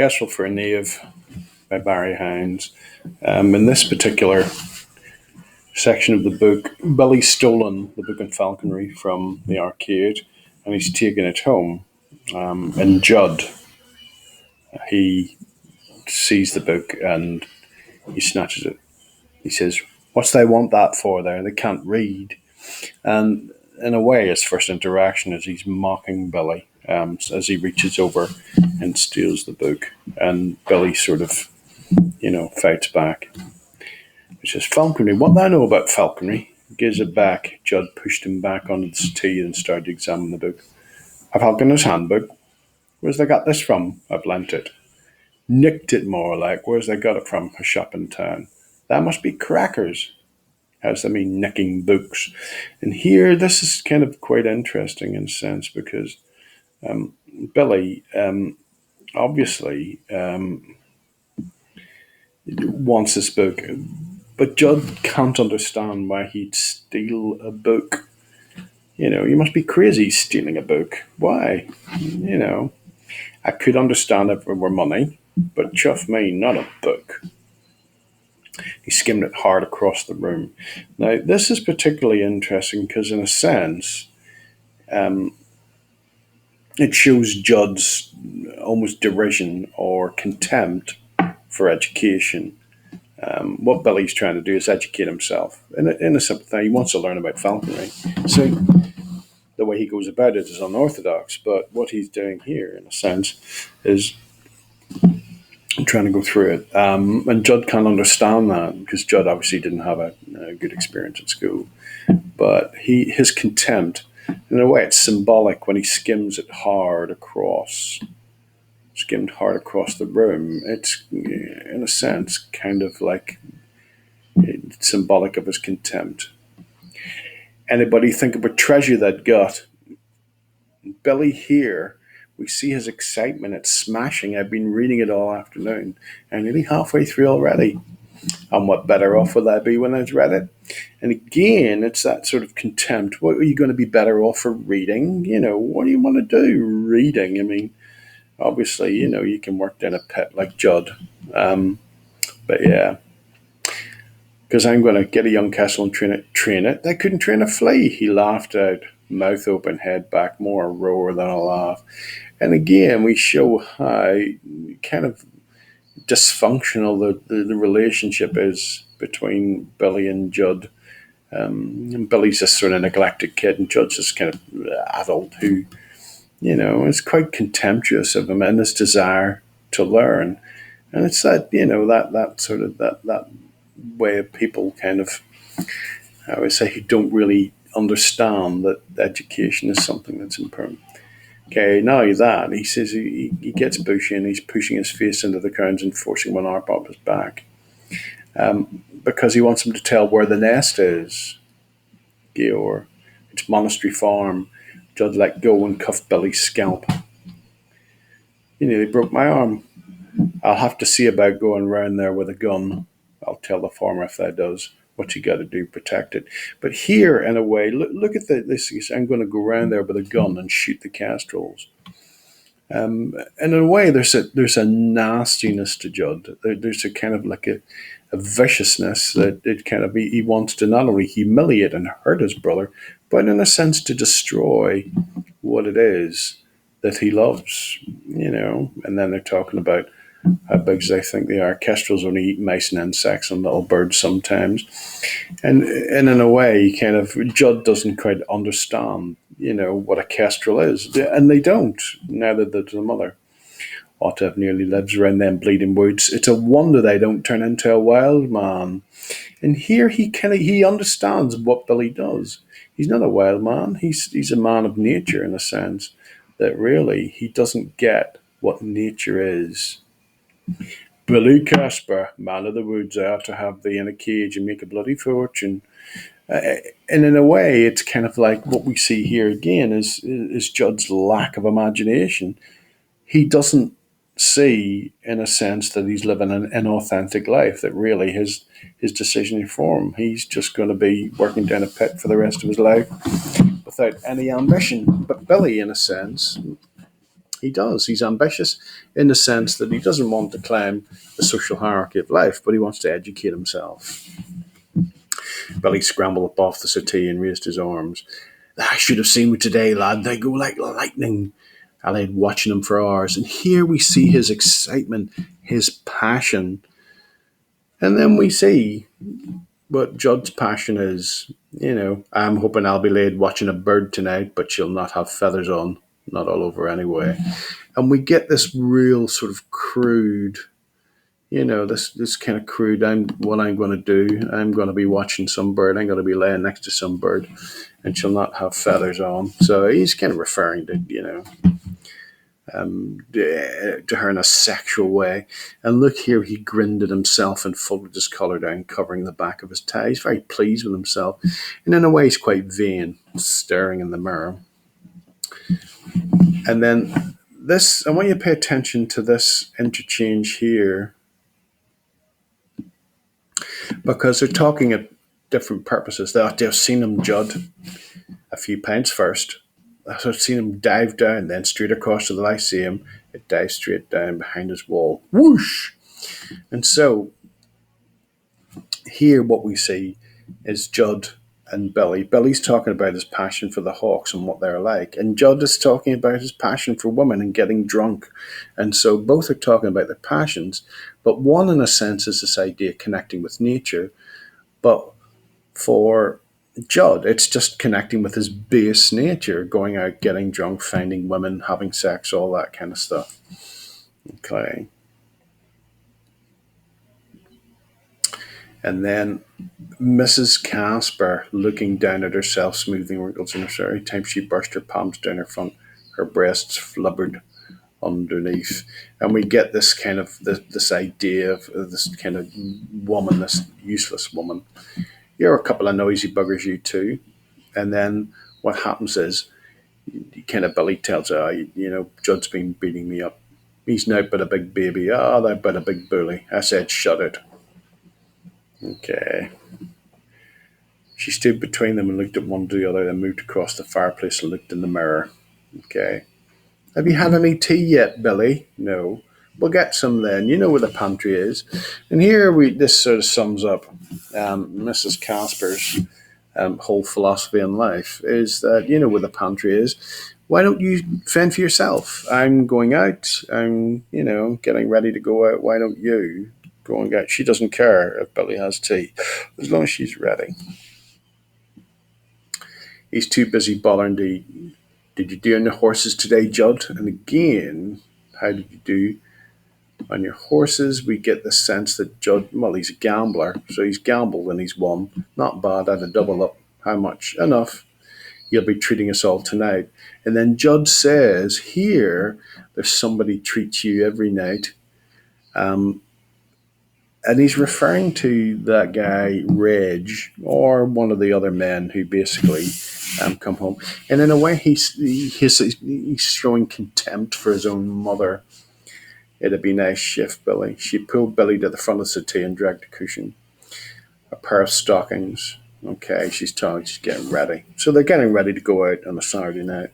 Kestrel for a Knave by Barry Hines. In this particular section of the book, Billy's stolen the book on falconry from the arcade and he's taken it home. And Judd, he sees the book and he snatches it. He says, "What's they want that for there? They can't read." And in a way, his first interaction is he's mocking Billy as he reaches over and steals the book. And Billy sort of, fights back. He says, "Falconry, what do I know about falconry?" Gives it back. Judd pushed him back onto the settee and started to examine the book. "A falconer's handbook? Where's they got this from?" "I've lent it." "Nicked it, more like. Where's they got it from?" "A shop in town." "That must be crackers." "How's they mean nicking books?" And here, this is kind of quite interesting in a sense because Billy obviously wants this book, but Judd can't understand why he'd steal a book. You must be crazy stealing a book. Why? I could understand if it were money, but chuff me, not a book. He skimmed it hard across the room. Now, this is particularly interesting because, in a sense, it shows Judd's almost derision or contempt for education. What Billy's trying to do is educate himself. In a simple thing, he wants to learn about falconry. So the way he goes about it is unorthodox, but what he's doing here, in a sense, is trying to go through it. And Judd can't understand that because Judd obviously didn't have a good experience at school. But his contempt, in a way, it's symbolic when he skimmed hard across the room. It's, in a sense, kind of like symbolic of his contempt. Anybody think of a treasure that got? Billy here, we see his excitement. It's smashing. I've been reading it all afternoon. I'm nearly halfway through already. And what better off will I be when I've read it? And again, it's that sort of contempt. What are you going to be better off for reading? What do you want to do reading? I mean, obviously, you can work down a pit like Judd. But yeah, because I'm going to get a young Kestrel and train it. They couldn't train a flea. He laughed out, mouth open, head back, more a roar than a laugh. And again, we show how kind of dysfunctional the relationship is between Billy and Judd. And Billy's this sort of neglected kid, and Judd's this kind of adult who, is quite contemptuous of him and his desire to learn. And it's that, that sort of that way of people kind of, I would say, who don't really understand that education is something that's important. Okay, not only that, he says he gets bushy and he's pushing his face into the ground and forcing one arm up his back because he wants him to tell where the nest is. Or it's Monastery Farm. Judd let go and cuffed Billy's scalp. "You nearly broke my arm. I'll have to see about going round there with a gun. I'll tell the farmer if that does. What you got to do, protect it." But here, in a way, look at this. I'm going to go round there with a gun and shoot the kestrels. And in a way, there's a nastiness to Judd. There's a kind of like a viciousness that it kind of he wants to not only humiliate and hurt his brother, but in a sense to destroy what it is that he loves. And then they're talking about how big they think they are. Kestrels only eat mice and insects and little birds sometimes. And in a way, kind of, Judd doesn't quite understand, what a kestrel is. And they don't, neither does the mother. Ought to have nearly lives around them bleeding woods. It's a wonder they don't turn into a wild man. And here he understands what Billy does. He's not a wild man. He's a man of nature in a sense that really he doesn't get what nature is. "Billy Casper, man of the woods, I ought to have thee in a cage and make a bloody fortune." And in a way, it's kind of like what we see here again is Judd's lack of imagination. He doesn't see, in a sense, that he's living an inauthentic life, that really his decision for him, he's just going to be working down a pit for the rest of his life without any ambition. But Billy, in a sense, He does. He's ambitious in the sense that he doesn't want to climb the social hierarchy of life, but he wants to educate himself. Billy scrambled up off the settee and raised his arms. I should have seen you today, lad. They go like lightning. I laid watching him for hours, and here we see his excitement, his passion. And then we see what Judd's passion is. I'm hoping I'll be laid watching a bird tonight, but she'll not have feathers on, not all over anyway. And we get this real sort of crude, this kind of crude, what I'm going to do. I'm going to be watching some bird. I'm going to be laying next to some bird, and she'll not have feathers on. So he's kind of referring to, to her in a sexual way. And look here, he grinned at himself and folded his collar down, covering the back of his tie. He's very pleased with himself. And in a way, he's quite vain, staring in the mirror. And then this, I want you to pay attention to this interchange here, because they're talking at different purposes. They've seen him Judd a few pints first. I've seen him dive down, then straight across to the Lyceum. It dives straight down behind his wall. Whoosh! And so here what we see is Judd and Billy. Billy's talking about his passion for the Hawks and what they're like. And Judd is talking about his passion for women and getting drunk. And so both are talking about their passions. But one, in a sense, is this idea of connecting with nature. But for Judd, it's just connecting with his base nature, going out, getting drunk, finding women, having sex, all that kind of stuff. Okay. And then Mrs. Casper, looking down at herself, smoothing wrinkles in her hair. Every time she brushed her palms down her front, her breasts flubbered underneath. And we get this kind of, this idea of this kind of woman, this useless woman. You're a couple of noisy buggers, you two. And then what happens is, kind of Billy tells her, Judd's been beating me up. He's now but a big baby. They're but a big bully. I said, shut it. Okay. She stood between them and looked at one to the other, then moved across the fireplace and looked in the mirror. Okay. Have you had any tea yet, Billy? No. We'll get some then. You know where the pantry is. And here this sort of sums up Mrs. Casper's whole philosophy in life is that you know where the pantry is. Why don't you fend for yourself? I'm going out. I'm, getting ready to go out. Why don't you go and get? She doesn't care if Billy has tea, as long as she's ready. He's too busy bothering to eat. Did you do on the horses today, Judd? And again, how did you do on your horses? We get the sense that Judd, well, he's a gambler, so he's gambled and he's won. Not bad. I'd a double up. How much? Enough. You'll be treating us all tonight. And then Judd says, here, there's somebody treats you every night. And he's referring to that guy, Reg, or one of the other men who basically come home. And in a way, he's showing contempt for his own mother. It'd be a nice shift, Billy. She pulled Billy to the front of the settee and dragged a cushion. A pair of stockings. Okay, she's getting ready. So they're getting ready to go out on a Saturday night.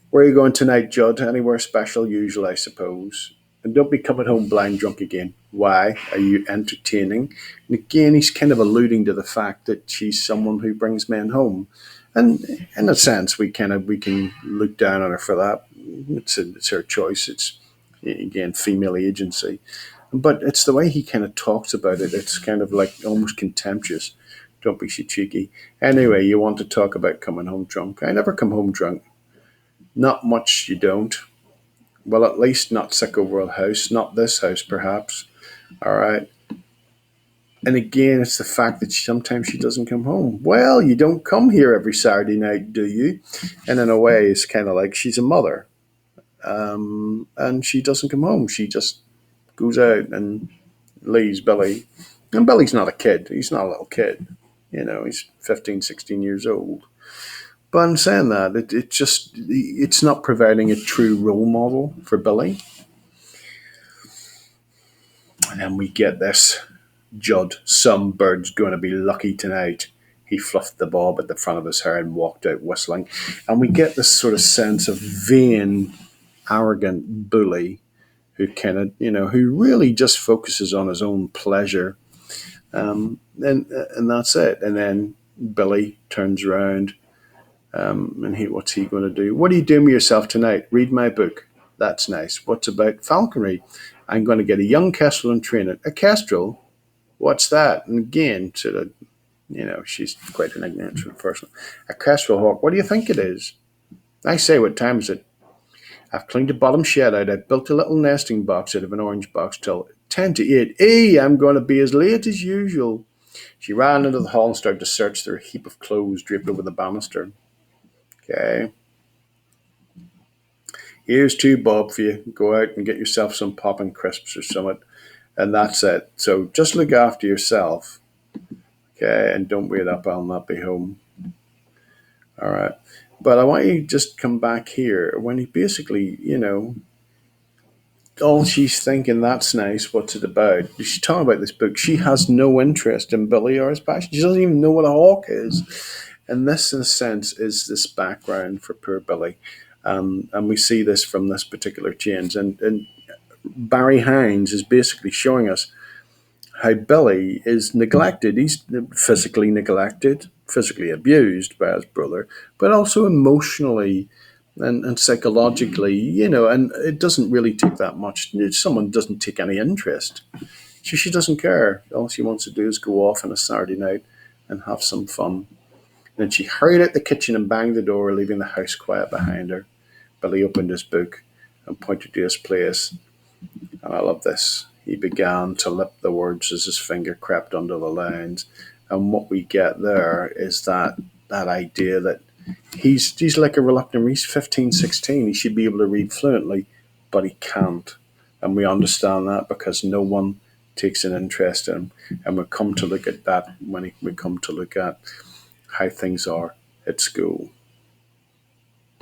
Where are you going tonight, Judd? Anywhere special? Usual, I suppose. And don't be coming home blind drunk again. Why? Are you entertaining? And again, he's kind of alluding to the fact that she's someone who brings men home. And in a sense, we can look down on her for that. It's her choice. It's, again, female agency. But it's the way he kind of talks about it. It's kind of like almost contemptuous. Don't be so cheeky. Anyway, you want to talk about coming home drunk. I never come home drunk. Not much you don't. Well, at least not Sicko World House. Not this house, perhaps. All right. And again, it's the fact that sometimes she doesn't come home. Well, you don't come here every Saturday night, do you? And in a way, it's kind of like she's a mother. And she doesn't come home. She just goes out and leaves Billy. And Billy's not a kid. He's not a little kid. He's 15, 16 years old. But I'm saying that it's not providing a true role model for Billy. And then we get this. Judd, some bird's going to be lucky tonight. He fluffed the bob at the front of his hair and walked out whistling. And we get this sort of sense of vain arrogant bully who who really just focuses on his own pleasure. And that's it. And then Billy turns around, and what's he going to do? What are you doing with yourself tonight? Read my book. That's nice. What's about falconry? I'm going to get a young kestrel and train it. A kestrel? What's that? And again, sort of, she's quite an ignorant person. A kestrel hawk? What do you think it is? I say, what time is it? I've cleaned the bottom shed out. I've built a little nesting box out of an orange box till 10 to 8. Hey, I'm going to be as late as usual. She ran into the hall and started to search through a heap of clothes draped over the banister. Okay. Here's 2 bob for you. Go out and get yourself some popping crisps or something. And that's it. So just look after yourself. Okay. And don't wait up. I'll not be home. All right. But I want you to just come back here when he basically, all she's thinking, that's nice. What's it about? She's talking about this book. She has no interest in Billy or his passion. She doesn't even know what a hawk is. And this, in a sense, is this background for poor Billy. And we see this from this particular change. And Barry Hines is basically showing us how Billy is neglected. He's physically neglected, physically abused by his brother, but also emotionally and psychologically, and it doesn't really take that much. Someone doesn't take any interest. She doesn't care. All she wants to do is go off on a Saturday night and have some fun. And then she hurried out the kitchen and banged the door, leaving the house quiet behind her. Billy opened his book and pointed to his place. And I love this. He began to lip the words as his finger crept under the lines. And what we get there is that idea that he's like a reluctant, he's 15, 16. He should be able to read fluently, but he can't. And we understand that because no one takes an interest in him. And we come to look at that when we come to look at how things are at school.